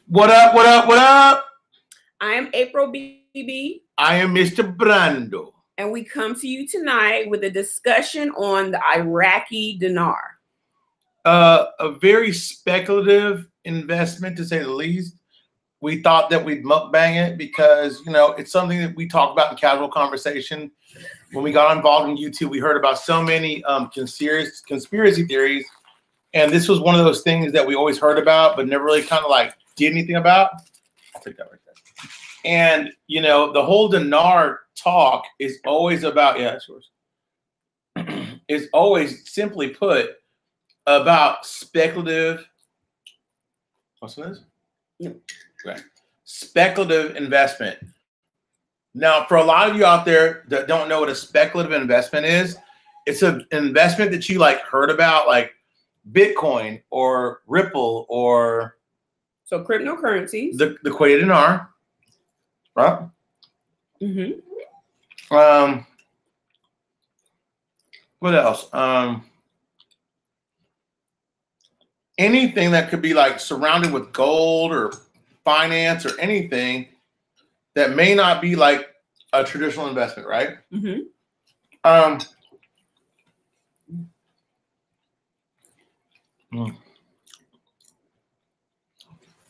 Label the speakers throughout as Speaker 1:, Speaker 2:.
Speaker 1: What up, what up, what up?
Speaker 2: I am April Bebee.
Speaker 1: I am Mr. Brando.
Speaker 2: And we come to you tonight with a discussion on the Iraqi Dinar.
Speaker 1: A very speculative investment, to say the least. We thought that we'd mukbang it because, you know, it's something that we talk about in casual conversation. When we got involved in YouTube, we heard about so many conspiracy theories. And this was one of those things that we always heard about, but never really kind of like did anything about. I'll take that right there. And, you know, the whole dinar talk is always about, yeah, it's yours. It's always, simply put, about speculative, what's this?
Speaker 2: No.
Speaker 1: Right. Speculative investment. Now, for a lot of you out there that don't know what a speculative investment is, it's an investment that you like heard about, like Bitcoin or Ripple or
Speaker 2: so cryptocurrencies.
Speaker 1: The Iraqi Dinar, right?
Speaker 2: Mm-hmm.
Speaker 1: What else? Anything that could be like surrounded with gold or finance or anything that may not be like a traditional investment, right?
Speaker 2: Mm-hmm.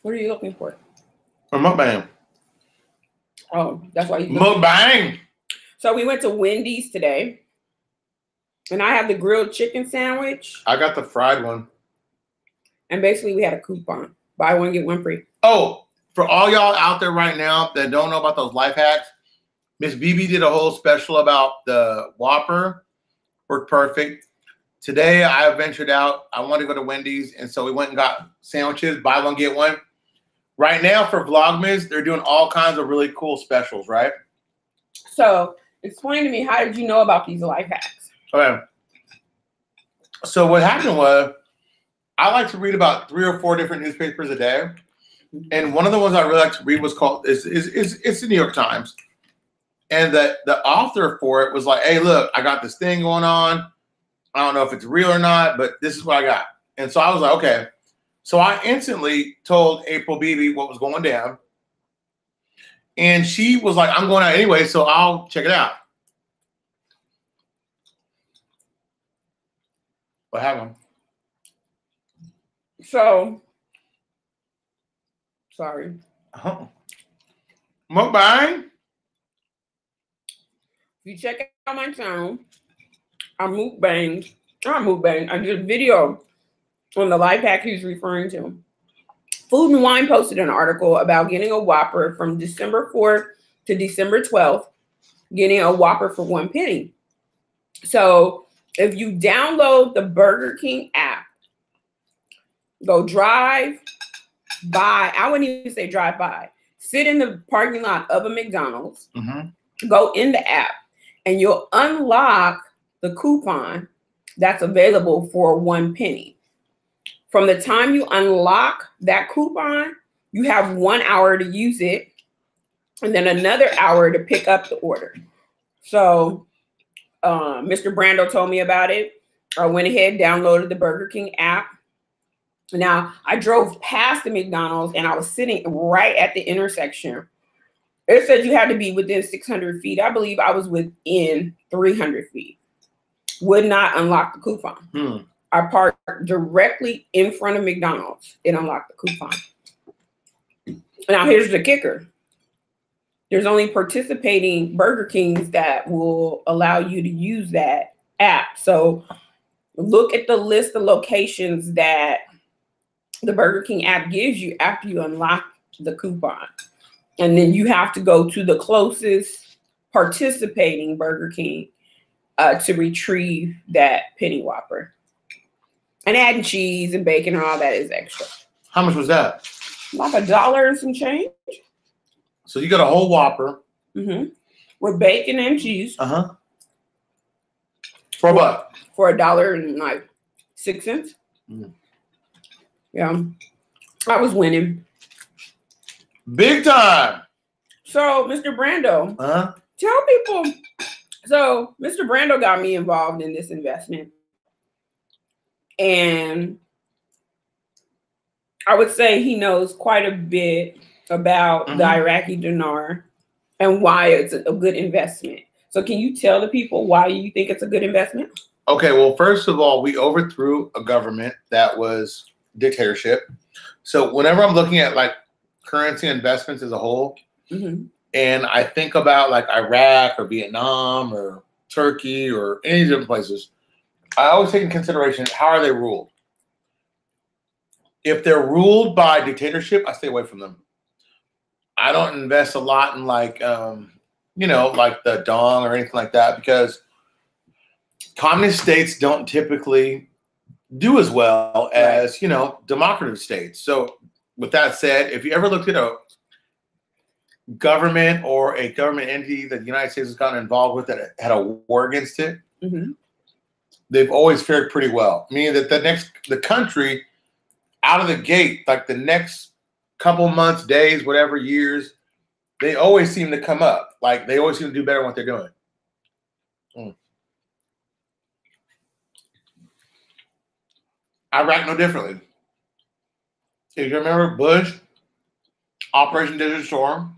Speaker 2: What are you looking for?
Speaker 1: A mukbang.
Speaker 2: Oh, that's why you
Speaker 1: mukbang.
Speaker 2: So we went to Wendy's today, and I have the grilled chicken sandwich.
Speaker 1: I got the fried one.
Speaker 2: And basically, we had a coupon: buy one get one free.
Speaker 1: Oh, for all y'all out there right now that don't know about those life hacks, Miss Bebee did a whole special about the Whopper. Worked perfect. Today, I ventured out. I wanted to go to Wendy's, and so we went and got sandwiches, buy one get one. Right now, for Vlogmas, they're doing all kinds of really cool specials, right?
Speaker 2: So, explain to me, how did you know about these life hacks?
Speaker 1: Okay. So what happened was, I like to read about 3 or 4 different newspapers a day, and one of the ones I really like to read was called it's the New York Times, and the author for it was like, "Hey, look, I got this thing going on. I don't know if it's real or not, but this is what I got." And so I was like, "Okay." So I instantly told April Bebee what was going down, and she was like, "I'm going out anyway, so I'll check it out." What happened?
Speaker 2: So, sorry.
Speaker 1: Mukbang.
Speaker 2: If you check out my channel, I did a video on the life hack he's referring to. Food and Wine posted an article about getting a Whopper from December 4th to December 12th, getting a Whopper for 1 penny. So if you download the Burger King app, go drive by, I wouldn't even say drive by, sit in the parking lot of a McDonald's, go in the app, and you'll unlock the coupon that's available for 1 penny. From the time you unlock that coupon, you have 1 hour to use it, and then another hour to pick up the order. So Mr. Brando told me about it. I went ahead, downloaded the Burger King app. Now, I drove past the McDonald's, and I was sitting right at the intersection. It said you had to be within 600 feet. I believe I was within 300 feet. Would not unlock the coupon. I parked directly in front of McDonald's. It unlocked the coupon. Now, here's the kicker. There's only participating Burger Kings that will allow you to use that app. So look at the list of locations that the Burger King app gives you after you unlock the coupon. And then you have to go to the closest participating Burger King to retrieve that penny Whopper. And adding cheese and bacon and all that is extra.
Speaker 1: How much was that?
Speaker 2: Like $1 and some change.
Speaker 1: So you got a whole Whopper.
Speaker 2: With bacon and cheese.
Speaker 1: For what?
Speaker 2: For $1.06. Yeah. I was winning.
Speaker 1: Big time.
Speaker 2: So, Mr. Brando, tell people. So, Mr. Brando got me involved in this investment. And I would say he knows quite a bit about the Iraqi dinar and why it's a good investment. So can you tell the people why you think it's a good investment?
Speaker 1: Okay, well, first of all, we overthrew a government that was dictatorship. So whenever I'm looking at like currency investments as a whole, and I think about like Iraq or Vietnam or Turkey or any different places, I always take in consideration, how are they ruled? If they're ruled by dictatorship, I stay away from them. I don't invest a lot in like, you know, like the dong or anything like that, because communist states don't typically do as well as, you know, democratic states. So with that said, if you ever looked at a government or a government entity that the United States has gotten involved with that had a war against it, they've always fared pretty well. Meaning that the country out of the gate, like the next couple months, days, whatever, years, they always seem to come up. Like they always seem to do better than what they're doing. Iraq no differently. If you remember Bush, Operation Desert Storm.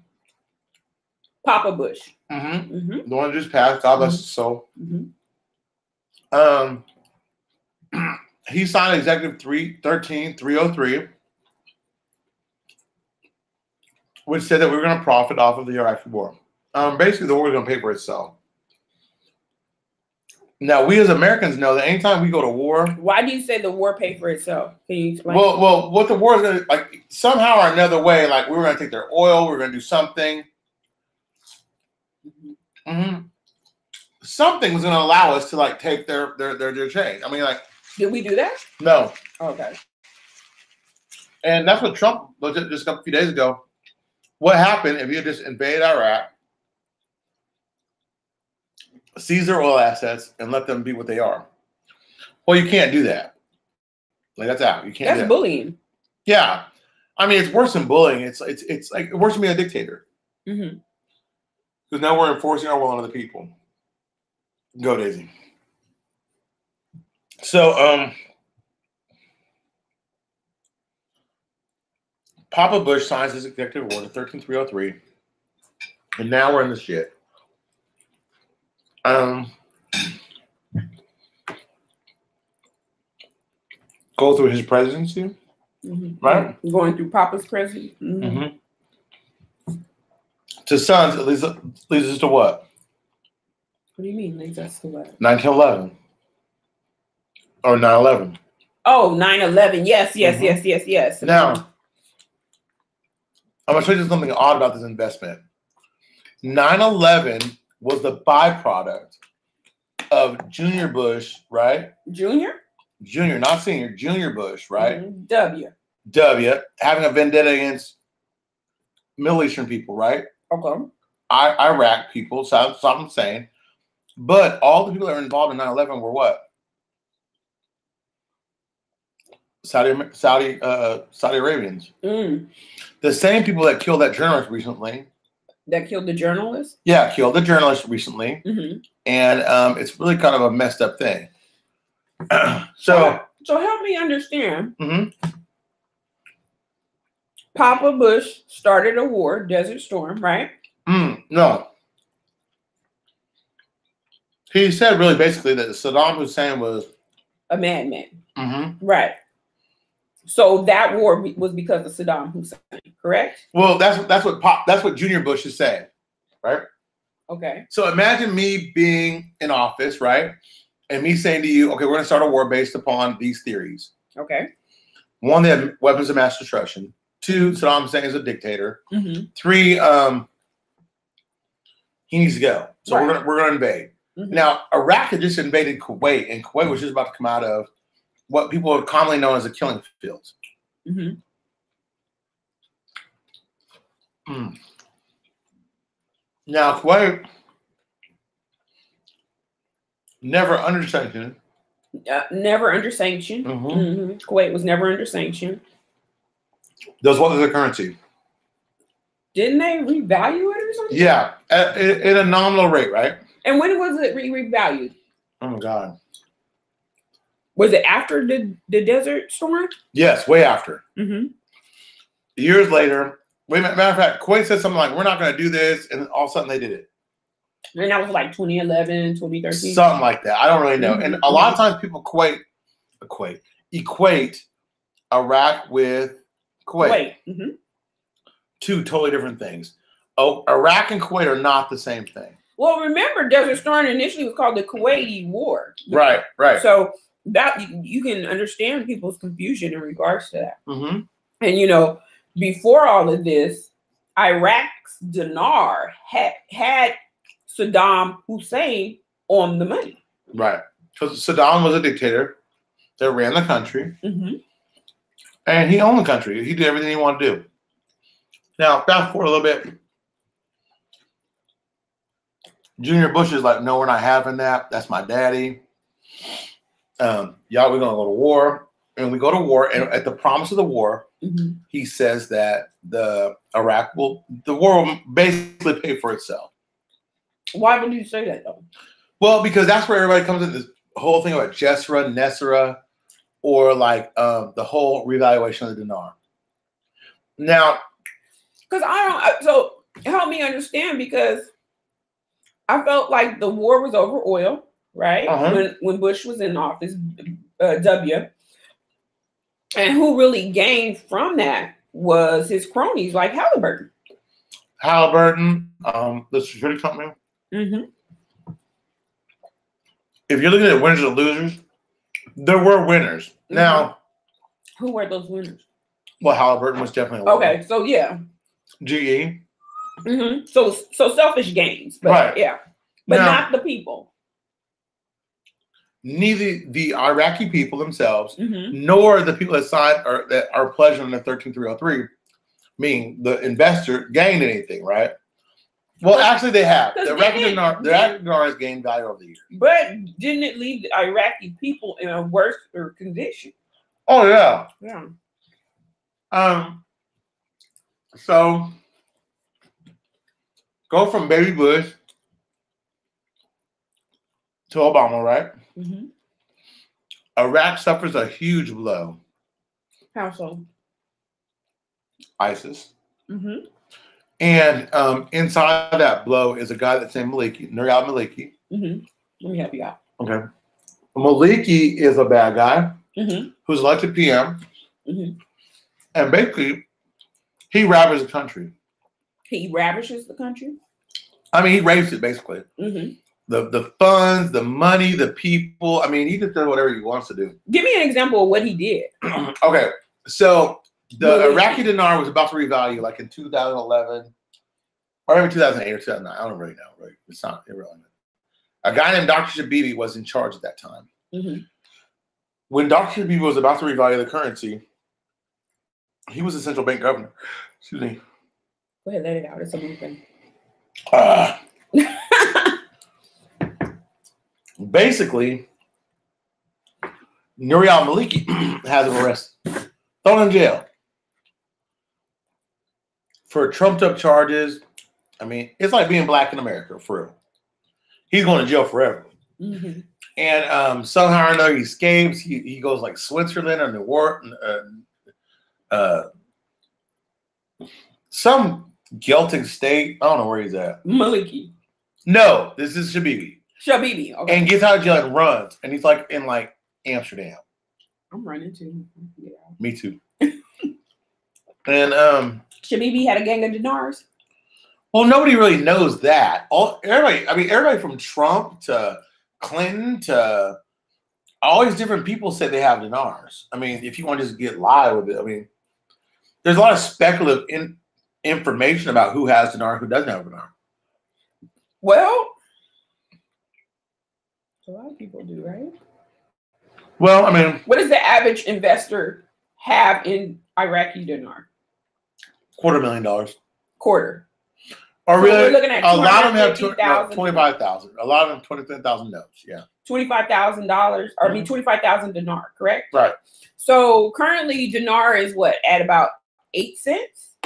Speaker 2: Papa Bush.
Speaker 1: The one just passed, God bless his soul. He signed Executive 303, which said that we were going to profit off of the Iraqi war. Basically, the war was going to pay for itself. Now, we as Americans know that anytime we go to war...
Speaker 2: Why do you say the war paid for itself? Can you explain?
Speaker 1: Well, what the war is going to... Like, somehow or another way, like, we were going to take their oil, we were going to do something. Something was going to allow us to, like, take their change. I mean, like...
Speaker 2: Did we do that?
Speaker 1: No.
Speaker 2: Okay.
Speaker 1: And that's what Trump looked at just a few days ago. What happened if you just invaded Iraq, seize their oil assets, and let them be what they are? Well, you can't do that. Like, that's out. You can't.
Speaker 2: That's bullying.
Speaker 1: Yeah, I mean, it's worse than bullying. It's like worse than being a dictator. Because now we're enforcing our will on other people. Go, Daisy. So, Papa Bush signs his executive order 13303, and now we're in the shit. Go through his presidency, right?
Speaker 2: Going through Papa's presidency.
Speaker 1: To sons, it leads us to what?
Speaker 2: What do you mean leads us to what?
Speaker 1: 1911 or 9/11.
Speaker 2: Oh, 9/11. Yes.
Speaker 1: Now, I'm going to show you something odd about this investment. 9/11 was the byproduct of Junior Bush, right?
Speaker 2: Junior,
Speaker 1: not senior. Junior Bush, right?
Speaker 2: W.
Speaker 1: Having a vendetta against Middle Eastern people, right?
Speaker 2: Okay.
Speaker 1: Iraq people, so I'm saying. But all the people that were involved in 9/11 were what? Saudi Arabians. The same people that killed that journalist recently.
Speaker 2: That killed the journalist?
Speaker 1: Yeah, killed the journalist recently. And it's really kind of a messed up thing. So
Speaker 2: help me understand. Papa Bush started a war, Desert Storm, right?
Speaker 1: No. He said really basically that Saddam Hussein was
Speaker 2: a madman. Right. So that war was because of Saddam Hussein, correct?
Speaker 1: Well, that's what Junior Bush is saying, right?
Speaker 2: Okay.
Speaker 1: So imagine me being in office, right? And me saying to you, okay, we're going to start a war based upon these theories.
Speaker 2: Okay.
Speaker 1: 1, they have weapons of mass destruction. 2, Saddam Hussein is a dictator. 3, he needs to go. So we're going to invade. Now, Iraq had just invaded Kuwait, and Kuwait was just about to come out of what people are commonly known as the killing fields. Now, Kuwait, never under sanction.
Speaker 2: Never under sanction. Kuwait was never under sanction.
Speaker 1: Does what with the currency?
Speaker 2: Didn't they revalue it or something?
Speaker 1: Yeah, at a nominal rate, right?
Speaker 2: And when was it revalued?
Speaker 1: Oh my God.
Speaker 2: Was it after the Desert Storm?
Speaker 1: Yes, way after.
Speaker 2: Mm-hmm.
Speaker 1: Years later, matter of fact, Kuwait said something like, we're not going to do this, and all of a sudden they did it.
Speaker 2: And that was like 2011, 2013.
Speaker 1: Something like that. I don't really know.
Speaker 2: Mm-hmm.
Speaker 1: And a lot of times people equate Iraq with Kuwait.
Speaker 2: Mm-hmm.
Speaker 1: Two totally different things. Oh, Iraq and Kuwait are not the same thing.
Speaker 2: Well, remember, Desert Storm initially was called the Kuwaiti War.
Speaker 1: Right.
Speaker 2: So that you can understand people's confusion in regards to that.
Speaker 1: Mm-hmm.
Speaker 2: And before all of this, Iraq's dinar had Saddam Hussein on the money.
Speaker 1: Right. Because Saddam was a dictator that ran the country.
Speaker 2: Mm-hmm.
Speaker 1: And he owned the country. He did everything he wanted to do. Now, fast forward a little bit. Junior Bush is like, no, we're not having that. That's my daddy. Y'all, we're going to go to war. And we go to war. And at the promise of the war,
Speaker 2: mm-hmm.
Speaker 1: he says that the war will basically pay for itself.
Speaker 2: Why would you say that, though?
Speaker 1: Well, because that's where everybody comes in this whole thing about Jessra, Nessra, or like the whole revaluation of the dinar. Now,
Speaker 2: because so help me understand, because I felt like the war was over oil, right?
Speaker 1: Uh-huh.
Speaker 2: When Bush was in office, W. And who really gained from that was his cronies like Halliburton.
Speaker 1: The security company.
Speaker 2: Mm-hmm.
Speaker 1: If you're looking at winners and losers, there were winners. Mm-hmm. Now,
Speaker 2: who were those winners?
Speaker 1: Well, Halliburton was definitely a winner.
Speaker 2: Okay, so yeah.
Speaker 1: GE.
Speaker 2: Mm-hmm. So selfish gains, but
Speaker 1: right.
Speaker 2: Yeah, but now, not the people.
Speaker 1: Neither the Iraqi people themselves,
Speaker 2: mm-hmm.
Speaker 1: nor the people that signed or that are pledged under 13303, meaning the investor, gained anything, right? Well, actually, they have. The Iraqi dinar has gained value over the years.
Speaker 2: But didn't it leave the Iraqi people in a worse condition?
Speaker 1: Oh yeah.
Speaker 2: Yeah.
Speaker 1: So go from Baby Bush to Obama, right?
Speaker 2: Mm-hmm.
Speaker 1: Iraq suffers a huge blow.
Speaker 2: How so?
Speaker 1: ISIS.
Speaker 2: Mm-hmm.
Speaker 1: And inside that blow is a guy that's named Maliki, Nouriel Maliki.
Speaker 2: Mm-hmm. Let me help you out.
Speaker 1: Okay. Maliki is a bad guy
Speaker 2: mm-hmm.
Speaker 1: who's elected PM.
Speaker 2: Mm-hmm.
Speaker 1: And basically, he ravages the country.
Speaker 2: He ravages the country?
Speaker 1: I mean, he rapes it, basically.
Speaker 2: Mm-hmm.
Speaker 1: The funds, the money, the people. I mean, he just does whatever he wants to do.
Speaker 2: Give me an example of what he did.
Speaker 1: Okay. So the Iraqi dinar was about to revalue like in 2011 or maybe 2008 or 2009. I don't really know. Right? It's not irrelevant. A guy named Dr. Shabibi was in charge at that time.
Speaker 2: Mm-hmm.
Speaker 1: When Dr. Shabibi was about to revalue the currency, he was the central bank governor. Excuse me.
Speaker 2: Go ahead, let it out. It's a moving.
Speaker 1: Basically, Nouriel Maliki has him arrested, thrown in jail for trumped up charges. I mean, it's like being black in America, for real. He's going to jail forever.
Speaker 2: Mm-hmm.
Speaker 1: And somehow or another, he escapes. He goes like Switzerland or New York, some Celtic state. I don't know where he's at.
Speaker 2: Maliki.
Speaker 1: No, this is Shabibi.
Speaker 2: Shabibi, okay.
Speaker 1: And gets out of jail and runs. And he's like in like Amsterdam.
Speaker 2: I'm running too. Yeah.
Speaker 1: Me too. And
Speaker 2: Shabibi had a gang of dinars.
Speaker 1: Well, nobody really knows that. Everybody from Trump to Clinton to all these different people say they have dinars. I mean, if you want to just get live with it, I mean, there's a lot of speculative information about who has dinar and who doesn't have dinar.
Speaker 2: Well, a lot of people do, right?
Speaker 1: Well, I mean,
Speaker 2: what does the average investor have in Iraqi dinar?
Speaker 1: $250,000.
Speaker 2: Quarter.
Speaker 1: Or
Speaker 2: so
Speaker 1: really,
Speaker 2: we're looking at
Speaker 1: a lot of them have
Speaker 2: 25,000.
Speaker 1: 25,000. A lot of them 25,000 notes. Yeah.
Speaker 2: $25,000, or I mean 25,000 dinar, correct?
Speaker 1: Right.
Speaker 2: So currently, dinar is what, at about 8 cents?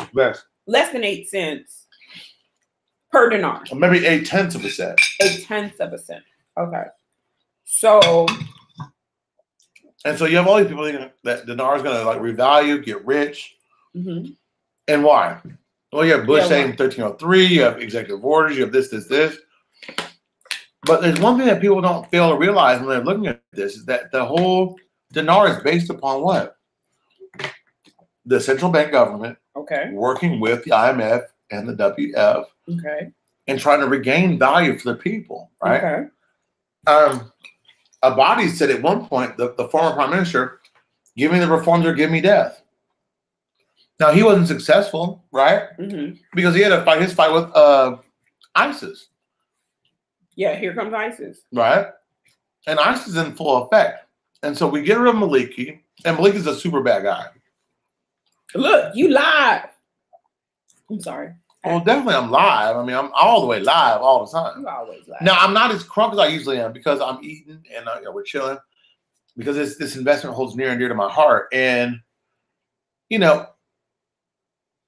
Speaker 2: Less than 8 cents per dinar.
Speaker 1: Or maybe 0.8 of a cent.
Speaker 2: 0.8 of a cent. Okay. So
Speaker 1: And so you have all these people thinking that dinar is going to like revalue, get rich.
Speaker 2: Mm-hmm.
Speaker 1: And why? Well, you have Bush saying
Speaker 2: why?
Speaker 1: 1303, you have executive orders, you have this. But there's one thing that people don't fail to realize when they're looking at this is that the whole dinar is based upon what? The central bank government working with the IMF and the WF and trying to regain value for the people, right? Abadi said at one point, the former prime minister, give me the reforms or give me death. Now, he wasn't successful, right?
Speaker 2: Mm-hmm.
Speaker 1: Because he had to fight his fight with ISIS.
Speaker 2: Yeah, here comes ISIS.
Speaker 1: Right? And ISIS is in full effect. And so we get rid of Maliki, and Maliki's a super bad guy.
Speaker 2: Look, you live. I'm sorry.
Speaker 1: Well, definitely I'm live. I mean, I'm all the way live all the time.
Speaker 2: You always live.
Speaker 1: Now, I'm not as crunk as I usually am because I'm eating and we're chilling because this investment holds near and dear to my heart. And, you know,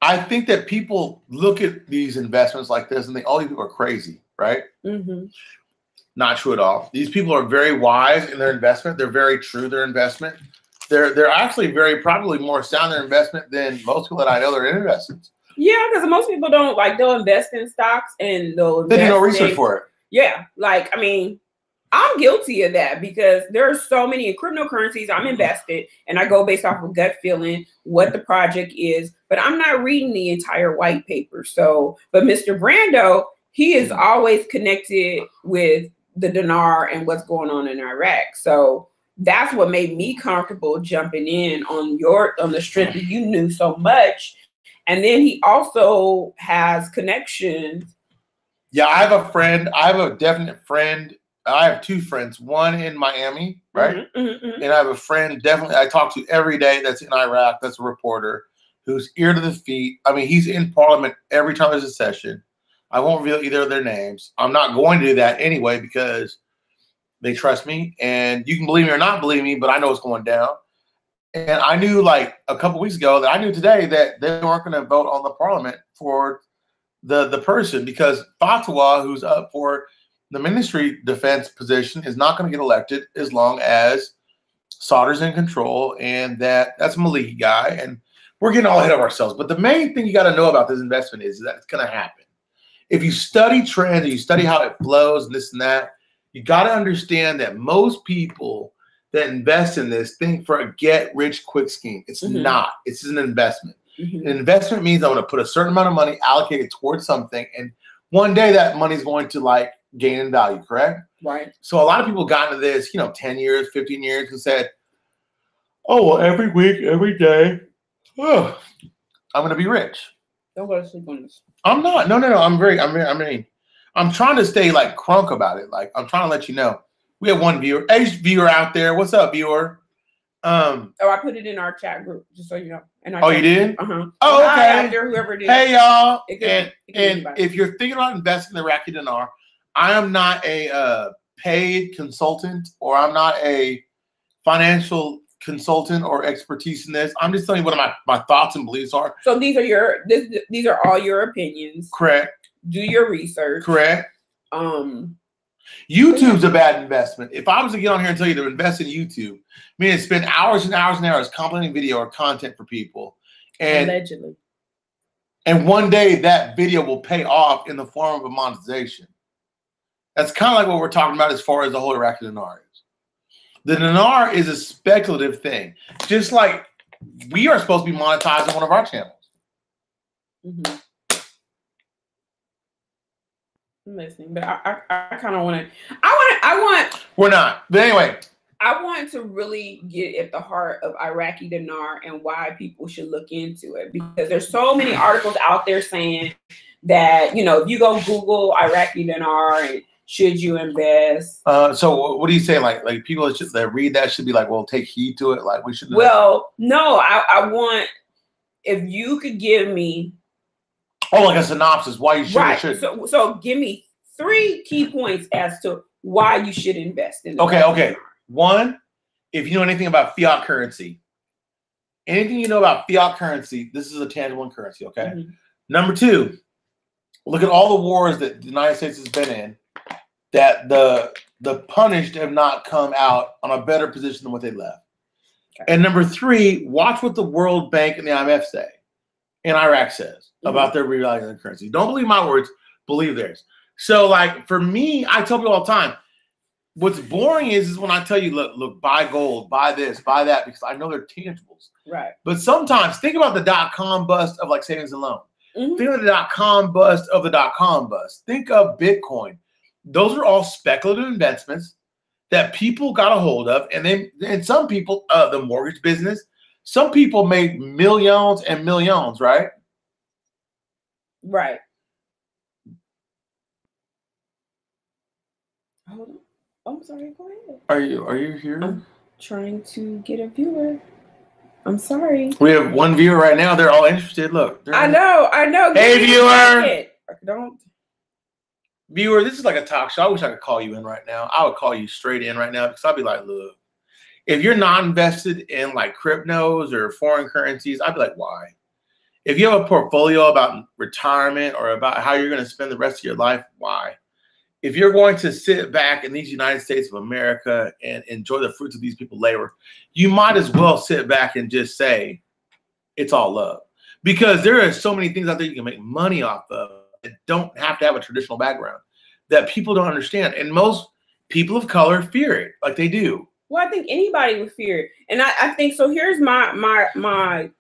Speaker 1: I think that people look at these investments like this and think, oh, these people are crazy, right?
Speaker 2: Mm-hmm.
Speaker 1: Not true at all. These people are very wise in their investment. They're very true their investment. They're actually very probably more sound in their investment than most people that I know that are in investments.
Speaker 2: Yeah, because most people don't they'll invest in stocks and they
Speaker 1: do no research for it.
Speaker 2: Yeah, like I mean, I'm guilty of that because there are so many in cryptocurrencies. I'm invested and I go based off of gut feeling what the project is, but I'm not reading the entire white paper. So, but Mr. Brando, he is always connected with the dinar and what's going on in Iraq. So that's what made me comfortable jumping in on the strength that you knew so much. And then he also has connections.
Speaker 1: Yeah, I have a friend. I have a definite friend. I have two friends, one in Miami, right? And I have a friend definitely I talk to every day that's in Iraq, that's a reporter, who's ear to the feet. I mean, he's in parliament every time there's a session. I won't reveal either of their names. I'm not going to do that anyway because they trust me. And you can believe me or not believe me, but I know what's going down. And I knew like a couple weeks ago that I knew today that they weren't going to vote on the parliament for the person because Fatwa, who's up for the ministry defense position, is not going to get elected as long as Sauder's in control and that's a Maliki guy. And we're getting all ahead of ourselves. But the main thing you got to know about this investment is that it's going to happen. If you study trends and you study how it flows and this and that, you got to understand that most people that invest in this think for a get-rich-quick scheme. It's not. It's an investment. An investment means I'm going to put a certain amount of money allocated towards something, and one day that money is going to like gain in value, correct?
Speaker 2: Right.
Speaker 1: So a lot of people got into this, 10 years, 15 years, and said, oh, well, every week, every day, I'm going to be rich.
Speaker 2: Don't go to sleep on this.
Speaker 1: I'm not. No. I'm trying to stay like crunk about it. Like I'm trying to let you know. We have one viewer. Hey, viewer out there. What's up, viewer?
Speaker 2: I put it in our chat group just so you know.
Speaker 1: You did?
Speaker 2: Uh-huh.
Speaker 1: Oh, okay.
Speaker 2: Out there, whoever it is.
Speaker 1: Hey, y'all.
Speaker 2: And
Speaker 1: if you're thinking about investing in the Iraqi dinar, I am not a paid consultant or I'm not a financial consultant or expertise in this. I'm just telling you what my thoughts and beliefs are.
Speaker 2: So these are all your opinions.
Speaker 1: Correct.
Speaker 2: Do your research.
Speaker 1: Correct. YouTube's a bad investment. If I was to get on here and tell you to invest in YouTube, meaning spend hours and hours and hours compiling video or content for people, and
Speaker 2: allegedly,
Speaker 1: and one day that video will pay off in the form of a monetization. That's kind of like what we're talking about as far as the whole Iraqi dinar is. The dinar is a speculative thing, just like we are supposed to be monetized on one of our channels.
Speaker 2: I'm listening, but I kind of want to.
Speaker 1: We're not, but anyway.
Speaker 2: I want to really get at the heart of Iraqi dinar and why people should look into it because there's so many articles out there saying that if you go Google Iraqi dinar and should you invest.
Speaker 1: So what do you say? Like people that read that should be like, well, take heed to it. Like we should.
Speaker 2: Well, no, I want if you could give me.
Speaker 1: Oh, like a synopsis, why you should or shouldn't.
Speaker 2: So give me 3 key points as to why you should invest in.
Speaker 1: Okay. One, if you know anything about fiat currency, anything you know about fiat currency, this is a tangible currency, okay? Number 2, look at all the wars that the United States has been in, that the punished have not come out on a better position than what they left. Okay. And number 3, watch what the World Bank and the IMF say and Iraq says about their revaluing the currency. Don't believe my words, believe theirs. So, like, for me, I tell people all the time, what's boring is when I tell you, look, buy gold, buy this, buy that, because I know they're tangibles.
Speaker 2: Right.
Speaker 1: But sometimes, think about the .com bust of, like, savings and loan. Think of the .com bust of the .com bust. Think of Bitcoin. Those are all speculative investments that people got a hold of. And some people, the mortgage business, some people made millions and millions, right?
Speaker 2: Right. Hold on. Oh, I'm sorry. Go ahead.
Speaker 1: Are you here?
Speaker 2: I'm trying to get a viewer. I'm sorry.
Speaker 1: We have one viewer right now. They're all interested. Look.
Speaker 2: I know.
Speaker 1: Hey, viewer. Don't. Viewer, this is like a talk show. I wish I could call you in right now. I would call you straight in right now because I'd be like, look, if you're not invested in like cryptos or foreign currencies, I'd be like, why? If you have a portfolio about retirement or about how you're going to spend the rest of your life, why? If you're going to sit back in these United States of America and enjoy the fruits of these people's labor, you might as well sit back and just say, it's all love. Because there are so many things out there you can make money off of that don't have to have a traditional background that people don't understand. And most people of color fear it like they do.
Speaker 2: Well, I think anybody would fear it. And I think, so here's my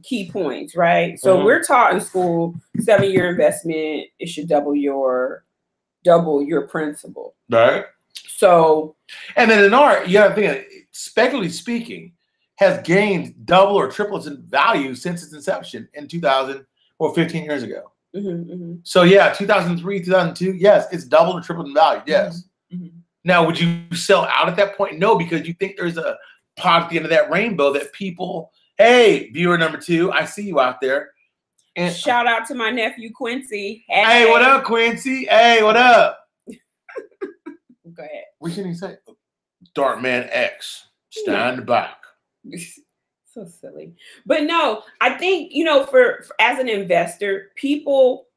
Speaker 2: key points, right? So we're taught in school, 7-year investment, it should double your principal.
Speaker 1: Right.
Speaker 2: So.
Speaker 1: And then in art, you have to think, speculatively speaking, has gained double or triple its value since its inception in 2000 or 15 years ago. So yeah, 2003, 2002, yes, it's doubled or tripled in value. Yes. Now, would you sell out at that point? No, because you think there's a pot at the end of that rainbow that people, hey, viewer number 2, I see you out there. And
Speaker 2: shout out to my nephew Quincy.
Speaker 1: Hey, what up, Quincy? Hey, what up?
Speaker 2: Go ahead.
Speaker 1: What should he say? Darkman X, stand back.
Speaker 2: So silly. But no, I think, for as an investor, people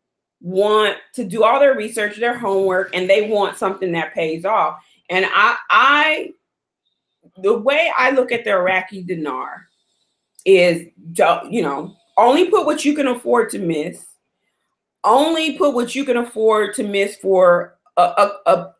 Speaker 2: want to do all their research, their homework, and they want something that pays off. And the way I look at the Iraqi dinar is, only put what you can afford to miss. Only put what you can afford to miss for a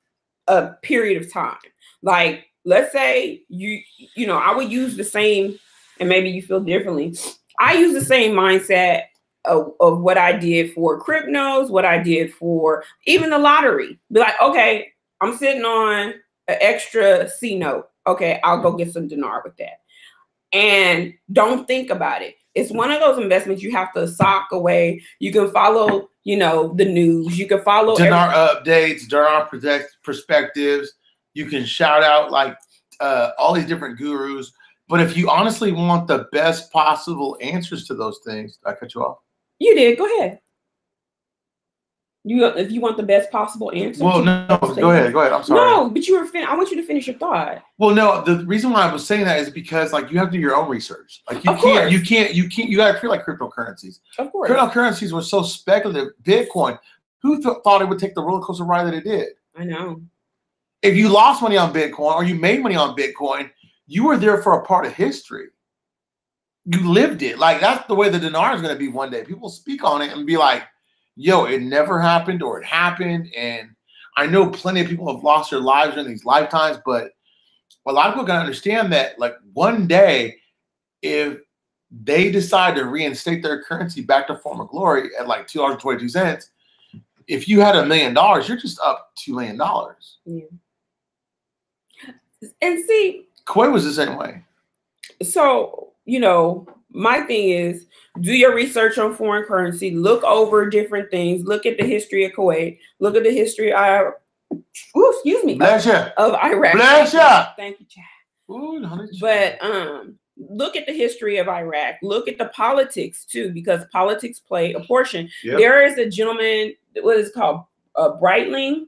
Speaker 2: period of time. Like, let's say I would use the same, and maybe you feel differently. I use the same mindset of what I did for cryptos, what I did for even the lottery. Be like, okay, I'm sitting on an extra C note. Okay, I'll go get some dinar with that. And don't think about it. It's one of those investments you have to sock away. You can follow, the news. You can follow
Speaker 1: dinar updates, dinar perspectives. You can shout out like all these different gurus. But if you honestly want the best possible answers to those things, did I cut you off?
Speaker 2: You did. Go ahead. If you want the best possible answer.
Speaker 1: Well, no, go ahead. I'm sorry.
Speaker 2: No, but I want you to finish your thought.
Speaker 1: Well, no, the reason why I was saying that is because like you have to do your own research. Like you gotta treat like cryptocurrencies.
Speaker 2: Of course.
Speaker 1: Cryptocurrencies were so speculative. Bitcoin, who thought it would take the roller coaster ride that it did?
Speaker 2: I know.
Speaker 1: If you lost money on Bitcoin or you made money on Bitcoin, you were there for a part of history. You lived it. Like that's the way the dinar is going to be one day. People speak on it and be like, yo, it never happened or it happened. And I know plenty of people have lost their lives in these lifetimes, but a lot of people can understand that like one day, if they decide to reinstate their currency back to former glory at like $2.22, if you had $1 million, you're just up $2 million.
Speaker 2: Yeah. And see,
Speaker 1: Kuwait was the same way.
Speaker 2: So, my thing is, do your research on foreign currency, look over different things, look at the history of Kuwait, look at the history of Iraq.
Speaker 1: Bless ya.
Speaker 2: Thank you, Chad. But look at the history of Iraq. Look at the politics too, because politics play a portion. Yep. There is a gentleman, what is it called? Brightling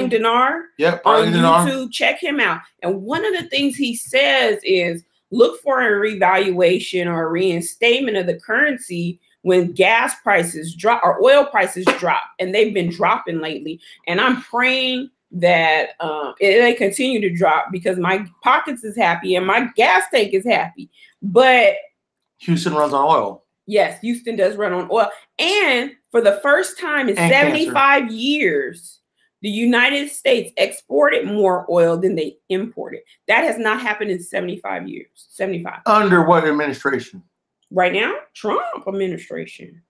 Speaker 2: Dinar.
Speaker 1: Yep,
Speaker 2: on YouTube. Check him out. And one of the things he says is look for a revaluation or a reinstatement of the currency when gas prices drop or oil prices drop, and they've been dropping lately. And I'm praying that they continue to drop because my pockets is happy and my gas tank is happy. But
Speaker 1: Houston runs on oil.
Speaker 2: Yes, Houston does run on oil. And for the first time in 75 years, the United States exported more oil than they imported. That has not happened in 75 years. 75.
Speaker 1: Under what administration?
Speaker 2: Right now, Trump administration.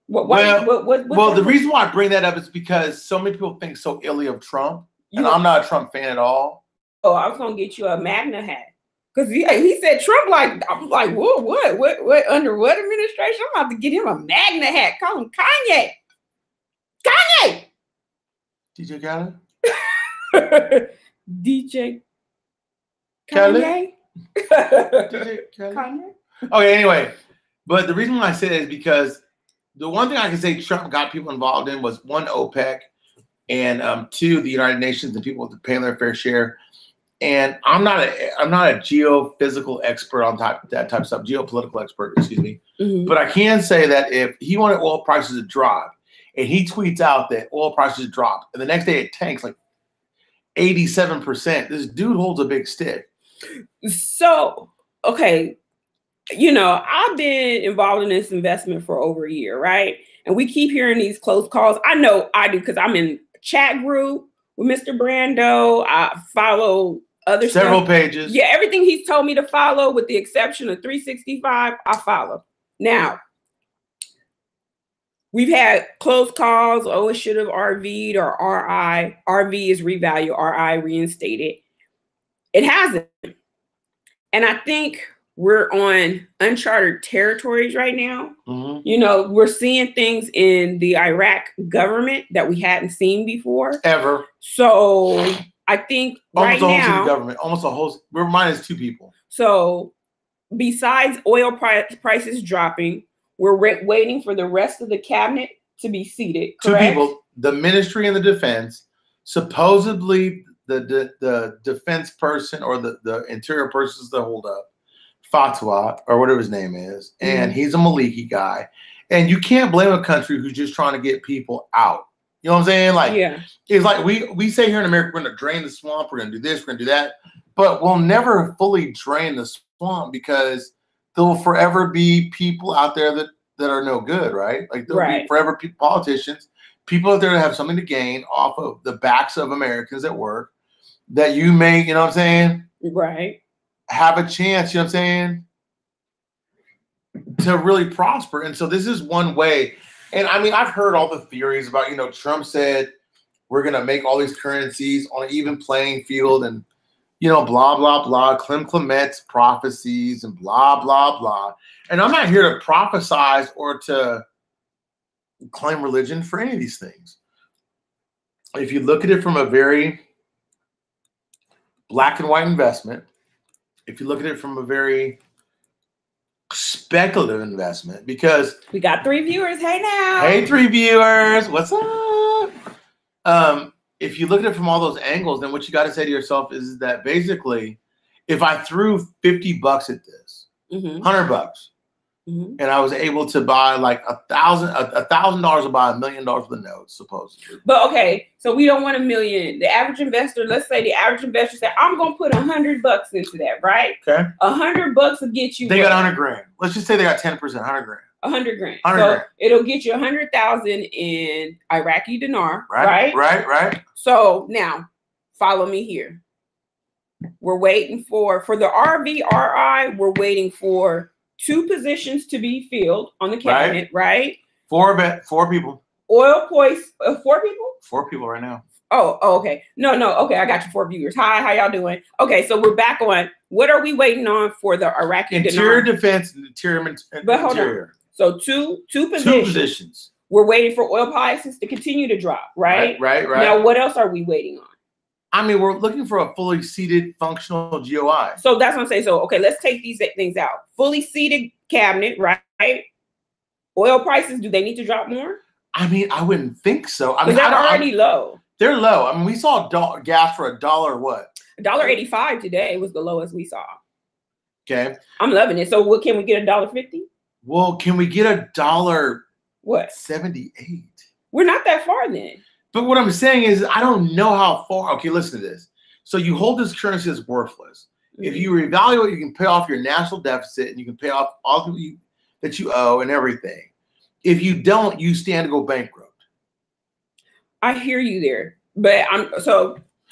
Speaker 1: Well, the reason why I bring that up is because so many people think so illy of Trump, and I'm not a Trump fan at all.
Speaker 2: Oh, I was gonna get you a Magna hat. Because he said Trump, like, I'm like, whoa, what, under what administration? I'm about to get him a Magna hat. Call him Kanye. Kanye!
Speaker 1: DJ Khaled?
Speaker 2: DJ
Speaker 1: Khaled?
Speaker 2: DJ
Speaker 1: Khaled? Okay, anyway. But the reason why I say that is because the one thing I can say Trump got people involved in was, one, OPEC, and two, the United Nations and people paying their fair share. And I'm not a geophysical expert on that type of stuff, geopolitical expert, excuse me.
Speaker 2: Mm-hmm.
Speaker 1: But I can say that if he wanted oil prices to drop, and he tweets out that oil prices dropped, and the next day it tanks like 87%, this dude holds a big stick.
Speaker 2: So, okay, you know, I've been involved in this investment for over a year, right? And we keep hearing these close calls. I know I do because I'm in a chat group with Mr. Brando. I follow other
Speaker 1: several
Speaker 2: stuff.
Speaker 1: pages.
Speaker 2: Yeah, everything he's told me to follow, with the exception of 365, I follow. Now, we've had close calls. Oh, it should have RV'd or RI. RV is revalue, RI reinstated. It hasn't. And I think we're on uncharted territories right now.
Speaker 1: Mm-hmm.
Speaker 2: You know, we're seeing things in the Iraq government that we hadn't seen before.
Speaker 1: Ever.
Speaker 2: So I think
Speaker 1: almost
Speaker 2: right now,
Speaker 1: government, almost a whole, we're minus two people.
Speaker 2: So besides oil prices dropping, we're waiting for the rest of the cabinet to be seated. Correct?
Speaker 1: Two people, the ministry and the defense, supposedly the defense person or the interior person is the holdup, Fatwa, or whatever his name is, and he's a Maliki guy. And you can't blame a country who's just trying to get people out. You know what I'm saying? Like,
Speaker 2: yeah.
Speaker 1: It's like we say here in America, we're going to drain the swamp, we're going to do this, we're going to do that, but we'll never fully drain the swamp because there will forever be people out there that are no good, right? Like there'll be forever politicians, people out there that have something to gain off of the backs of Americans at work that you may, you know what I'm saying?
Speaker 2: Right.
Speaker 1: Have a chance, you know what I'm saying, to really prosper. And so this is one way. And I mean, I've heard all the theories about, you know, Trump said we're going to make all these currencies on an even playing field and, you know, blah, blah, blah, Clement's prophecies and blah, blah, blah. And I'm not here to prophesize or to claim religion for any of these things. If you look at it from a very black and white investment, if you look at it from a very speculative investment, because
Speaker 2: we got 3 viewers. Hey now.
Speaker 1: Hey 3 viewers, what's up? If you look at it from all those angles, then what you got to say to yourself is that basically, if I threw $50 at this, $100, and I was able to buy like $1,000 to buy $1 million worth of notes, supposedly.
Speaker 2: But okay, so we don't want $1 million. The average investor, let's say the average investor said, I'm gonna put $100 into that, right?
Speaker 1: Okay.
Speaker 2: $100 will get you.
Speaker 1: They got 100 grand. Let's just say they got 10%, 100 grand.
Speaker 2: 100 grand.
Speaker 1: 100
Speaker 2: so
Speaker 1: grand.
Speaker 2: It'll get you 100,000 in Iraqi dinar, right?
Speaker 1: Right.
Speaker 2: So now, follow me here. We're waiting for the RVRI. We're waiting for 2 positions to be filled on the cabinet, right?
Speaker 1: 4 people.
Speaker 2: Oil price, 4 people?
Speaker 1: 4 people right now.
Speaker 2: Oh, okay. No. Okay, I got you 4 viewers. Hi, how y'all doing? Okay, so we're back on. What are we waiting on for the Iraqi
Speaker 1: interior
Speaker 2: dinar?
Speaker 1: defense and interior?
Speaker 2: But hold on. So two positions.
Speaker 1: 2 positions.
Speaker 2: We're waiting for oil prices to continue to drop, right?
Speaker 1: Right.
Speaker 2: Now, what else are we waiting on?
Speaker 1: I mean, we're looking for a fully seated, functional GOI.
Speaker 2: So that's what I'm saying. So, okay, let's take these things out. Fully seated cabinet, right? Oil prices, do they need to drop more?
Speaker 1: I mean, I wouldn't think so. I mean,
Speaker 2: they're already low.
Speaker 1: They're low. I mean, we saw gas for $1 what?
Speaker 2: $1.85 today was the lowest we saw.
Speaker 1: Okay.
Speaker 2: I'm loving it. So what can we get $1.50?
Speaker 1: Well, can we get $1?
Speaker 2: What?
Speaker 1: 78.
Speaker 2: We're not that far then.
Speaker 1: But what I'm saying is, I don't know how far. Okay, listen to this. So you hold this currency as worthless. If you reevaluate, you can pay off your national deficit and you can pay off all that you owe and everything. If you don't, you stand to go bankrupt.
Speaker 2: I hear you there, but I'm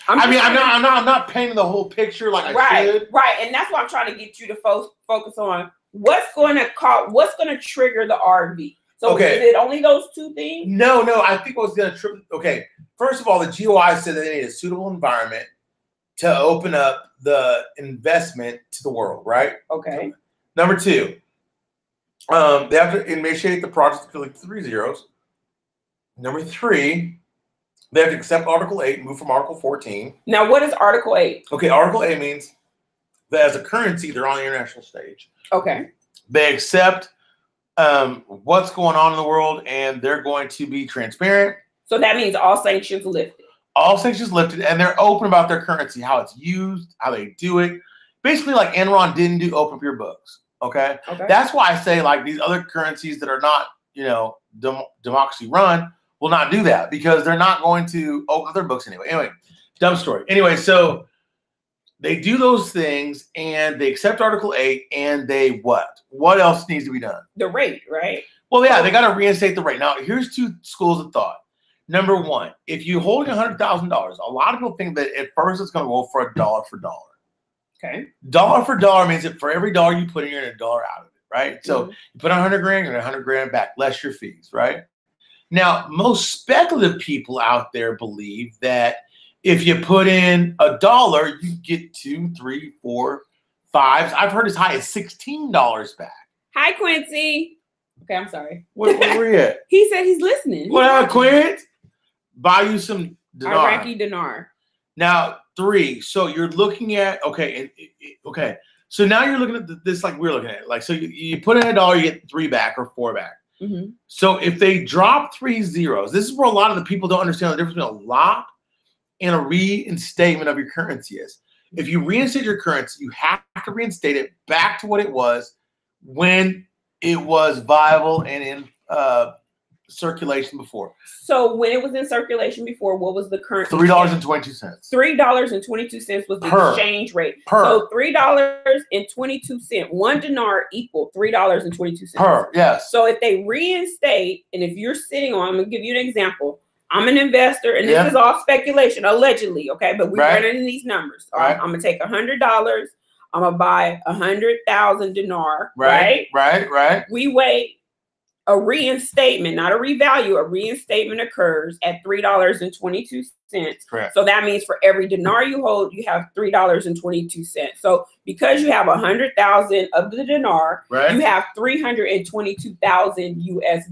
Speaker 1: not painting the whole picture like I should.
Speaker 2: Right, and that's why I'm trying to get you to focus on what's going to trigger the RV. So is it only those two things?
Speaker 1: No, I think what's going to trigger. Okay, first of all, the GOI said that they need a suitable environment to open up the investment to the world, right?
Speaker 2: Okay.
Speaker 1: Number two, they have to initiate the project with 3 zeros. Number three, they have to accept Article 8 and move from Article 14.
Speaker 2: Now, what is Article 8?
Speaker 1: Okay, Article 8 means that as a currency, they're on the international stage.
Speaker 2: Okay.
Speaker 1: They accept what's going on in the world, and they're going to be transparent.
Speaker 2: So that means all sanctions lifted.
Speaker 1: All sanctions lifted, and they're open about their currency, how it's used, how they do it. Basically, like Enron didn't do open up your books. Okay? That's why I say like these other currencies that are not, democracy run will not do that because they're not going to open up their books anyway. Anyway, dumb story. Anyway, so they do those things and they accept Article 8 and they what? What else needs to be done?
Speaker 2: The rate, right?
Speaker 1: Well, yeah, they got to reinstate the rate. Now, here's two schools of thought. Number one, if you're holding $100,000, a lot of people think that at first it's going to go for $1 for dollar.
Speaker 2: Okay.
Speaker 1: Dollar for dollar means that for every dollar you put in, you're $1 out of it, right? So you put 100 grand, you're 100 grand back, less your fees, right? Now, most speculative people out there believe that if you put in $1, you get 2, 3, 4, 5. I've heard as high as $16 back.
Speaker 2: Hi, Quincy. Okay, I'm sorry.
Speaker 1: Where were you at?
Speaker 2: He said he's listening.
Speaker 1: What up, Quint? Buy you some dinar.
Speaker 2: Iraqi dinar.
Speaker 1: Now, 3. So you're looking at, okay. So now you're looking at this like we're looking at it. Like, so you put in $1, you get 3 back or 4 back. So if they drop 3 zeros, this is where a lot of the people don't understand the difference between a lock and a reinstatement of your currency is. If you reinstate your currency, you have to reinstate it back to what it was when it was viable and in circulation before.
Speaker 2: So when it was in circulation before, what was the current?
Speaker 1: $3.22.
Speaker 2: $3.22 was the exchange rate. So $3.22, 1 dinar equal $3.22.
Speaker 1: Yes.
Speaker 2: So if they reinstate, and if you're sitting on, I'm gonna give you an example. I'm an investor, and this is all speculation, allegedly. Okay, but we're running these numbers. All right. I'm gonna take $100. I'm gonna buy 100,000 dinar. Right. We wait. A reinstatement, not a revalue, a reinstatement occurs at $3.22.
Speaker 1: Correct.
Speaker 2: So that means for every dinar you hold, you have $3.22. So because you have 100,000 of the dinar, you have 322,000 USD. Is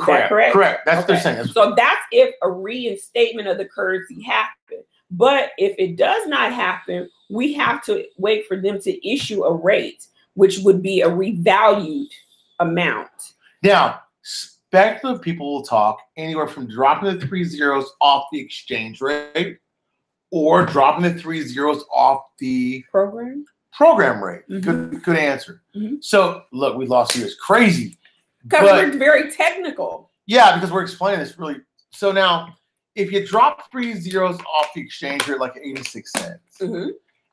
Speaker 2: that correct?
Speaker 1: Correct. That's what they're saying.
Speaker 2: So that's if a reinstatement of the currency happened. But if it does not happen, we have to wait for them to issue a rate, which would be a revalued amount.
Speaker 1: Now, speculative people will talk anywhere from dropping the 3 zeros off the exchange rate or dropping the 3 zeros off the program rate. Good answer. So, look, we lost you. It's crazy.
Speaker 2: Because we're very technical.
Speaker 1: Yeah, because we're explaining this really. So now, if you drop 3 zeros off the exchange rate, like 86 cents,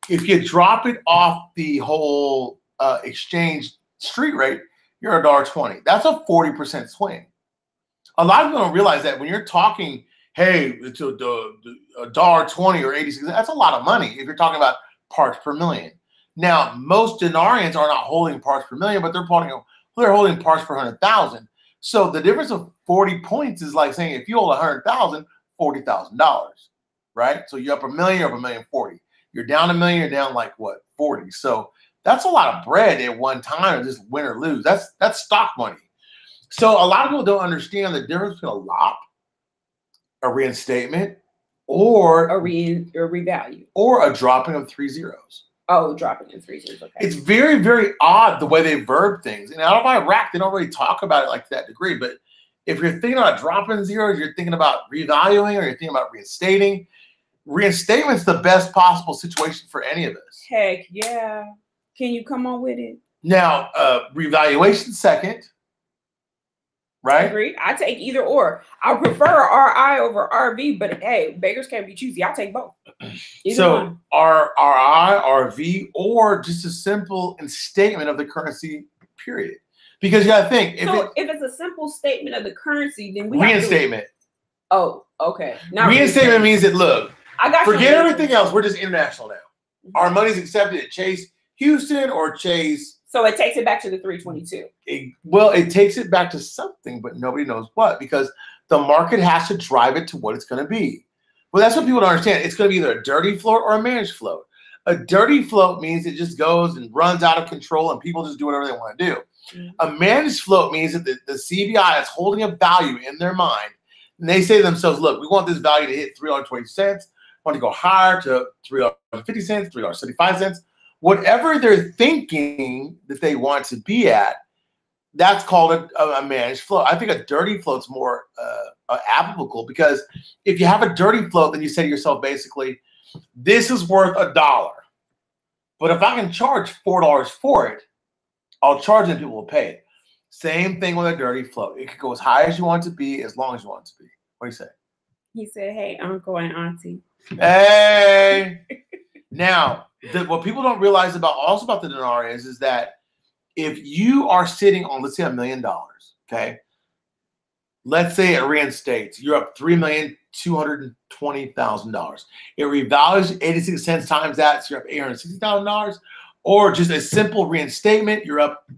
Speaker 1: if you drop it off the whole exchange street rate, you're $1.20. That's a 40% swing. A lot of people don't realize that when you're talking, hey, it's $1.20 or 86, that's a lot of money if you're talking about parts per million. Now, most dinarians are not holding parts per million, but they're holding parts per 100,000. So the difference of 40 points is like saying if you hold 100,000, $40,000, right? So you're up $1 million, you're up $1,040,000. You're down $1 million, you're down like what, 40. So that's a lot of bread at one time to just win or lose. That's stock money. So a lot of people don't understand the difference between a lock, a reinstatement, or
Speaker 2: a revalue,
Speaker 1: or a dropping of 3 zeros.
Speaker 2: Oh, dropping in 3 zeros. Okay.
Speaker 1: It's very, very odd the way they verb things. And out of Iraq, they don't really talk about it like that degree. But if you're thinking about dropping zeros, you're thinking about revaluing, or you're thinking about reinstating. Reinstatement's the best possible situation for any of us.
Speaker 2: Heck yeah. Can you come on with it?
Speaker 1: Now, revaluation second, right?
Speaker 2: Agreed. I take either or. I prefer RI over RV, but hey, beggars can't be choosy. I'll take both.
Speaker 1: So RI, RV, or just a simple statement of the currency, period. Because you got to think. If
Speaker 2: it's a simple statement of the currency, then we
Speaker 1: reinstatement.
Speaker 2: Oh, okay.
Speaker 1: Not reinstatement means that, look,
Speaker 2: I got
Speaker 1: forget everything else. We're just international now. Our money's accepted at Chase Houston or Chase.
Speaker 2: So it takes it back to the 322.
Speaker 1: It takes it back to something, but nobody knows what, because the market has to drive it to what it's going to be. Well, that's what people don't understand. It's going to be either a dirty float or a managed float. A dirty float means it just goes and runs out of control and people just do whatever they want to do. A managed float means that the CBI is holding a value in their mind. And they say to themselves, look, we want this value to hit $3.20. Want to go higher to $3.50, $3.75. Whatever they're thinking that they want to be at, that's called a managed float. I think a dirty float's more applicable, because if you have a dirty float, then you say to yourself, basically, this is worth $1. But if I can charge $4 for it, I'll charge it and people will pay it. Same thing with a dirty float. It could go as high as you want it to be, as long as you want it to be. What do you say?
Speaker 2: He said, hey, uncle and auntie.
Speaker 1: Hey. Now, what people don't realize about the dinar is that if you are sitting on, let's say, $1 million, okay? Let's say it reinstates, you're up $3,220,000. It revalues 86 cents times that, so you're up $860,000. Or just a simple reinstatement, you're up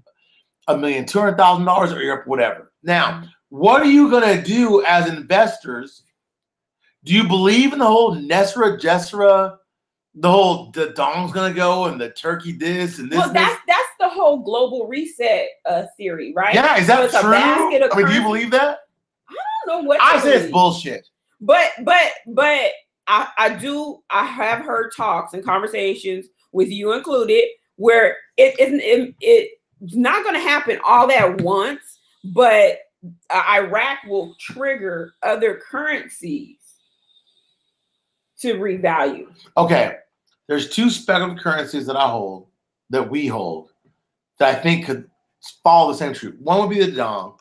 Speaker 1: $1,200,000, or you're up whatever. Now, what are you gonna do as investors? Do you believe in the whole Nesra Jessera? The dong's gonna go and the turkey this and this.
Speaker 2: Well, that's the whole global reset theory, right?
Speaker 1: Yeah, is that true? I mean, do you believe that?
Speaker 2: I don't know what
Speaker 1: I say it's bullshit.
Speaker 2: But I have heard talks and conversations with you included where it's not going to happen all at once, but Iraq will trigger other currencies to revalue.
Speaker 1: Okay. There's two speculative currencies that we hold, that I think could follow the same truth. One would be the dong,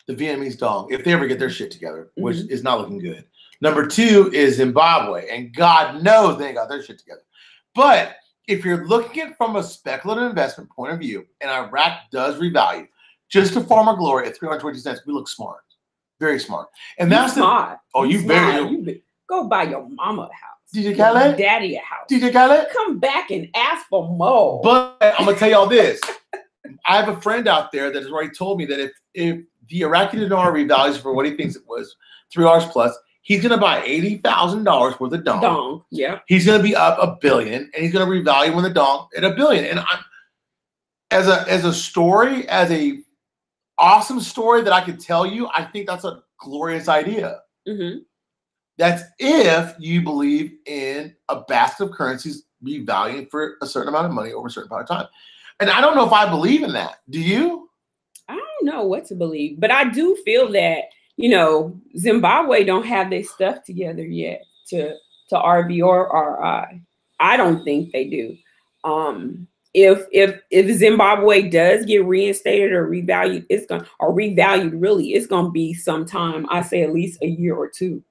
Speaker 1: the Vietnamese dong, if they ever get their shit together, which is not looking good. Number two is Zimbabwe, and God knows they ain't got their shit together. But if you're looking at it from a speculative investment point of view, and Iraq does revalue, just to farm our glory at 320 cents, we look smart, very smart. And that's
Speaker 2: smart.
Speaker 1: You
Speaker 2: go buy your mama a house.
Speaker 1: DJ Khaled?
Speaker 2: Daddy a house.
Speaker 1: DJ Khaled?
Speaker 2: Come back and ask for more.
Speaker 1: But I'm going to tell y'all this. I have a friend out there that has already told me that if the Iraqi dinar revalues for what he thinks it was, $3 plus, he's going to buy $80,000 worth of dong.
Speaker 2: Yeah.
Speaker 1: He's going to be up $1 billion, and he's going to revalue when the dong at $1 billion. And as a story, as a awesome story that I could tell you, I think that's a glorious idea.
Speaker 2: Mm-hmm.
Speaker 1: That's if you believe in a basket of currencies revaluing for a certain amount of money over a certain amount of time. And I don't know if I believe in that. Do you?
Speaker 2: I don't know what to believe, but I do feel that, Zimbabwe don't have their stuff together yet to RV or RI. I don't think they do. If Zimbabwe does get reinstated or revalued, it's gonna be sometime, I say at least a year or two.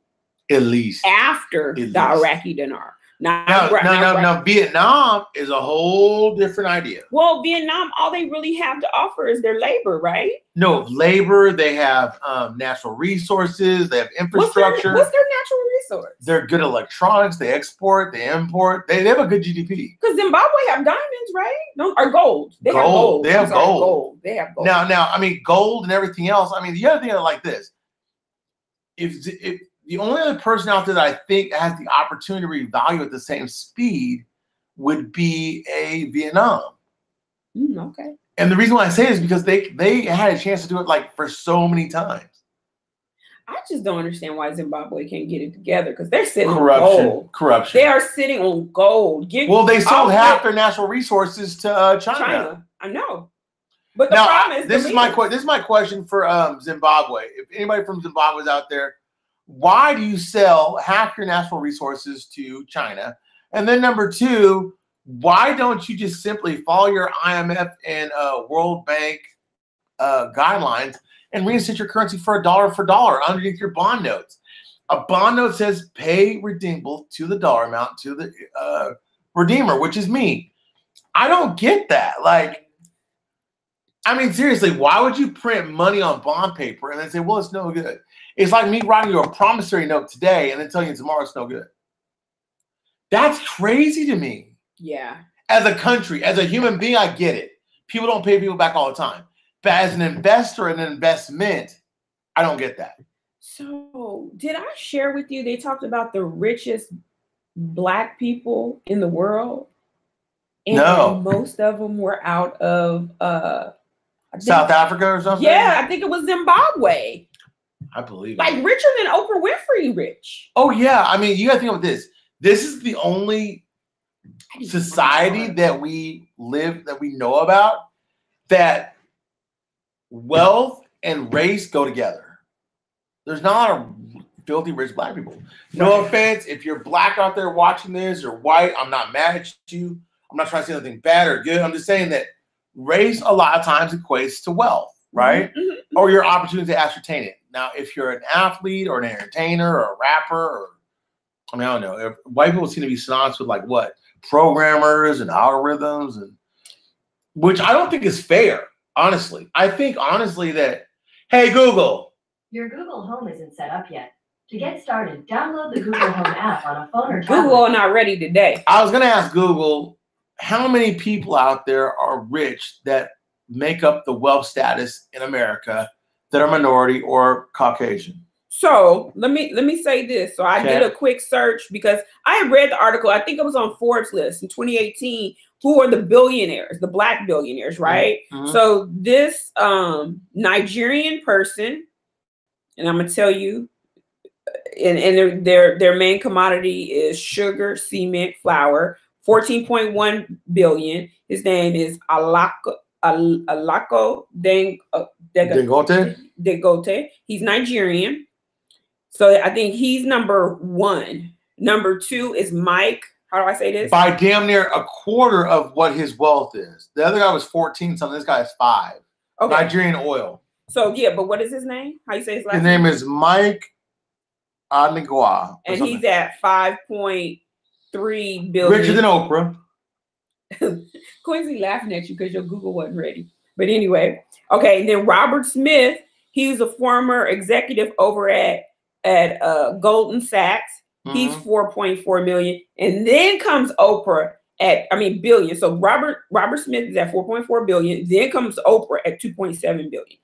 Speaker 1: At least
Speaker 2: after the Iraqi dinar.
Speaker 1: Now, Vietnam is a whole different idea.
Speaker 2: Well, Vietnam, all they really have to offer is their labor, right?
Speaker 1: No, labor. They have natural resources. They have infrastructure.
Speaker 2: What's their natural resource?
Speaker 1: They're good electronics. They export. They import. They have a good GDP.
Speaker 2: Because Zimbabwe have diamonds, right? No, or gold. They have gold. They have gold. They have gold.
Speaker 1: Now, I mean, gold and everything else. I mean, the other thing I like this. If the only other person out there that I think has the opportunity to revalue at the same speed would be a Vietnam.
Speaker 2: Okay.
Speaker 1: And the reason why I say it is because they had a chance to do it like for so many times.
Speaker 2: I just don't understand why Zimbabwe can't get it together, because they're sitting on gold.
Speaker 1: Corruption.
Speaker 2: They are sitting on gold.
Speaker 1: They sold half their natural resources to China.
Speaker 2: I know. But the problem is
Speaker 1: this is my question for Zimbabwe. If anybody from Zimbabwe is out there, why do you sell half your natural resources to China? And then number two, why don't you just simply follow your IMF and World Bank guidelines and reinstate your currency for $1 for dollar underneath your bond notes. A bond note says pay redeemable to the dollar amount to the redeemer, which is me. I don't get that. Like, I mean, seriously, why would you print money on bond paper and then say, well, it's no good? It's like me writing you a promissory note today and then telling you tomorrow it's no good. That's crazy to me.
Speaker 2: Yeah.
Speaker 1: As a country, as a human being, I get it. People don't pay people back all the time. But as an investor and an investment, I don't get that.
Speaker 2: So did I share with you, they talked about the richest Black people in the world? And
Speaker 1: no.
Speaker 2: Most of them were out of
Speaker 1: South Africa or something?
Speaker 2: Yeah, I think it was Zimbabwe.
Speaker 1: I believe
Speaker 2: like
Speaker 1: it.
Speaker 2: Richer than Oprah Winfrey rich.
Speaker 1: Oh, yeah. I mean, you got to think about this. This is the only society that we live, that we know about, that wealth and race go together. There's not a lot of filthy rich Black people. No offense. If you're Black out there watching this or white, I'm not mad at you. I'm not trying to say anything bad or good. I'm just saying that race a lot of times equates to wealth, right? Mm-hmm. Or your opportunity to ascertain it. Now, if you're an athlete or an entertainer or a rapper, or I mean, I don't know. White people seem to be synonymous with like what? Programmers and algorithms, and which I don't think is fair, honestly. I think honestly that, hey, Google.
Speaker 3: Your Google Home isn't set up yet. To get started, download the Google Home app on a phone or tablet.
Speaker 2: Google not ready today.
Speaker 1: I was going to ask Google, how many people out there are rich that make up the wealth status in America that are minority or Caucasian?
Speaker 2: So let me say this. So I did a quick search because I had read the article. I think it was on Forbes list in 2018. Who are the billionaires, the Black billionaires, right? Mm-hmm. So this Nigerian person, and I'm gonna tell you, and their main commodity is sugar, cement, flour. 14.1 billion. His name is Alako Dangote. He's Nigerian. So I think he's number one. Number two is Mike. How do I say this?
Speaker 1: By damn near a quarter of what his wealth is. The other guy was 14 something. This guy is 5. Okay. Nigerian oil.
Speaker 2: So yeah, but what is his name? How you say his last
Speaker 1: name? His name is Mike Anigua.
Speaker 2: And something. He's at 5.3 billion.
Speaker 1: Richer than Oprah.
Speaker 2: Quincy laughing at you because your Google wasn't ready. But anyway, okay. And then Robert Smith, he was a former executive over at Goldman Sachs. Mm-hmm. He's 4.4 million. And then comes Oprah at, billion. So Robert Smith is at 4.4 billion. Then comes Oprah at 2.7 billion.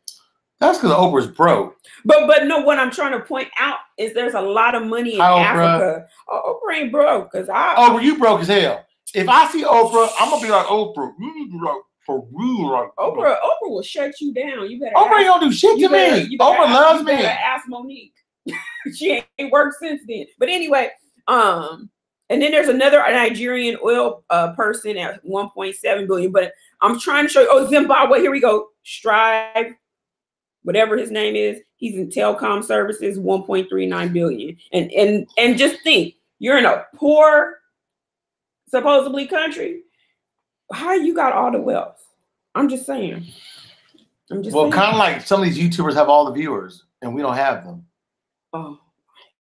Speaker 1: That's because Oprah's broke.
Speaker 2: But no, what I'm trying to point out is there's a lot of money in Africa. Oh, Oprah ain't broke.
Speaker 1: Oprah, you broke as hell. If I see Oprah, I'm gonna be like Oprah. For real, like
Speaker 2: Oprah will shut you down. You better.
Speaker 1: Oprah ain't gonna do shit to me. Oprah loves me.
Speaker 2: Ask Monique. She ain't worked since then. But anyway, and then there's another Nigerian oil person at 1.7 billion. But I'm trying to show you. Oh, Zimbabwe. Here we go. Strive, whatever his name is. He's in telecom services. 1.39 billion. And just think, you're in a poor, supposedly country. How you got all the wealth? I'm just saying. Kind
Speaker 1: of like some of these YouTubers have all the viewers, and we don't have them.
Speaker 2: Oh,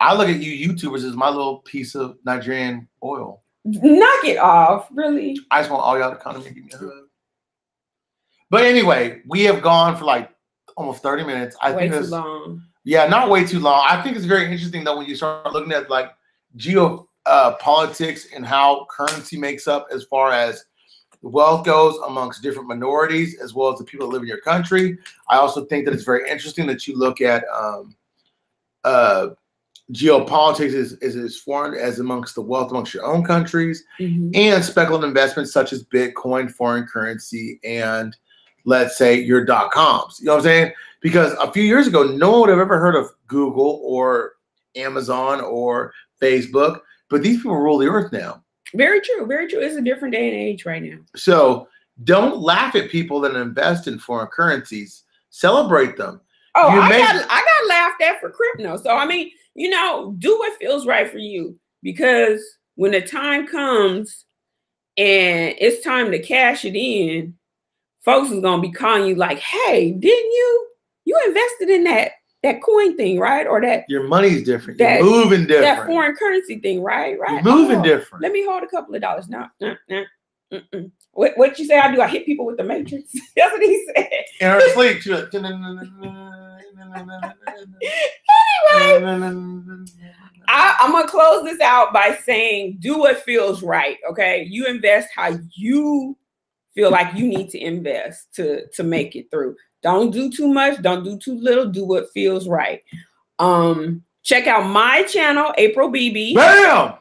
Speaker 1: I look at you YouTubers as my little piece of Nigerian oil.
Speaker 2: Knock it off, really.
Speaker 1: I just want all y'all to come and give me a hug. But anyway, we have gone for like almost 30 minutes. I think it's too long. Yeah, not way too long. I think it's very interesting though when you start looking at like politics and how currency makes up as far as wealth goes amongst different minorities as well as the people that live in your country. I also think that it's very interesting that you look at geopolitics is formed as amongst the wealth amongst your own countries, mm-hmm. and speculative investments such as Bitcoin, foreign currency, and let's say your .coms. You know what I'm saying? Because a few years ago, no one would have ever heard of Google or Amazon or Facebook, but these people rule the earth now.
Speaker 2: Very true. Very true. It's a different day and age right now.
Speaker 1: So don't laugh at people that invest in foreign currencies. Celebrate them.
Speaker 2: Oh, I got laughed at for crypto. So, do what feels right for you. Because when the time comes and it's time to cash it in, folks is going to be calling you like, hey, didn't you You invested in that coin thing, right? Or that
Speaker 1: your money's different. You're moving different.
Speaker 2: That foreign currency thing, right?
Speaker 1: You're moving different.
Speaker 2: Let me hold a couple of dollars. No. What you say I do? I hit people with the matrix. That's what he said.
Speaker 1: In her sleep, she was,
Speaker 2: anyway, I'm gonna close this out by saying, do what feels right. Okay, you invest how you feel like you need to invest to make it through. Don't do too much. Don't do too little. Do what feels right. Check out my channel, April Bebee.
Speaker 1: Bam!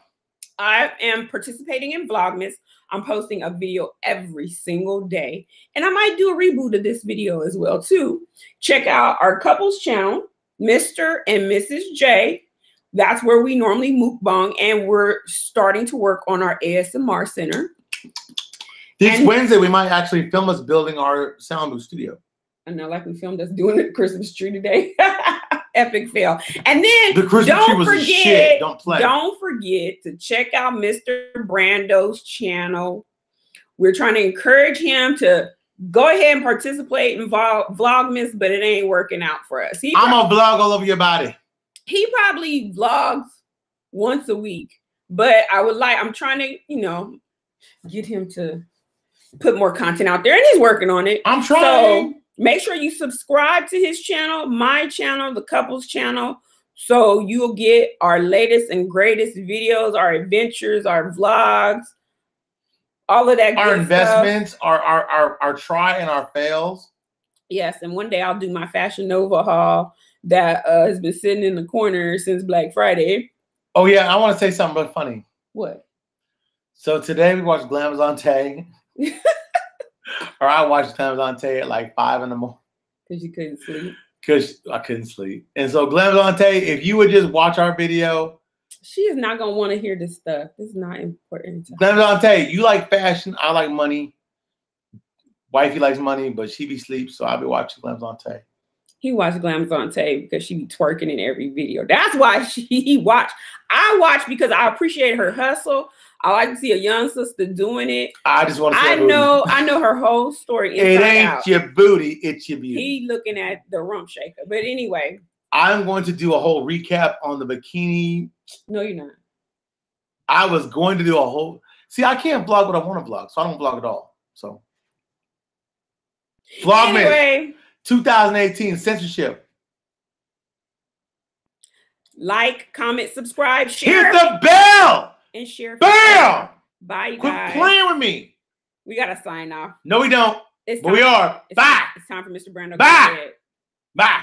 Speaker 2: I am participating in Vlogmas. I'm posting a video every single day. And I might do a reboot of this video as well, too. Check out our couples channel, Mr. and Mrs. J. That's where we normally mukbang, and we're starting to work on our ASMR center.
Speaker 1: This Wednesday, we might actually film us building our sound booth studio.
Speaker 2: I know, like we filmed us doing the Christmas tree today. Epic fail. And then
Speaker 1: the Christmas tree was shit. Don't play.
Speaker 2: Don't forget to check out Mr. Brando's channel. We're trying to encourage him to go ahead and participate in Vlogmas, but it ain't working out for us.
Speaker 1: I'm gonna vlog all over your body.
Speaker 2: He probably vlogs once a week, but I'm trying to, get him to put more content out there, and he's working on it.
Speaker 1: I'm trying.
Speaker 2: So make sure you subscribe to his channel, my channel, the couples channel, so you'll get our latest and greatest videos, our adventures, our vlogs, all of that.
Speaker 1: Our investments, our try and our fails.
Speaker 2: Yes, and one day I'll do my Fashion Nova haul that has been sitting in the corner since Black Friday.
Speaker 1: Oh yeah, I want to say something funny.
Speaker 2: What?
Speaker 1: So today we watched Glamazante. Or I watched Glamazante at like 5 in the morning.
Speaker 2: Because you couldn't sleep.
Speaker 1: Because I couldn't sleep. And so Glamazante, if you would just watch our video.
Speaker 2: She is not going to want to hear this stuff. This is not important.
Speaker 1: Glamazante, you like fashion. I like money. Wifey likes money, but she be sleep. So I'll be watching Glamazante.
Speaker 2: He watched Glamazante because she be twerking in every video. That's why he watched. I watch because I appreciate her hustle. I like to see a young sister doing it.
Speaker 1: I just want to see
Speaker 2: I know her whole story.
Speaker 1: It ain't out. Your booty, it's your beauty.
Speaker 2: He looking at the rump shaker. But anyway.
Speaker 1: I'm going to do a whole recap on the bikini.
Speaker 2: No, you're not.
Speaker 1: I was going to do a whole. See, I can't vlog what I want to vlog, so I don't vlog at all. So. Vlogmas. Anyway. 2018 censorship.
Speaker 2: Like, comment, subscribe, share.
Speaker 1: Hit the bell.
Speaker 2: And share.
Speaker 1: Bam!
Speaker 2: Bye, you
Speaker 1: Quit
Speaker 2: guys.
Speaker 1: playing with me.
Speaker 2: We gotta sign off.
Speaker 1: No, we don't. But we are. Bye.
Speaker 2: It's time for Mr. Brando.
Speaker 1: Bye. Bye.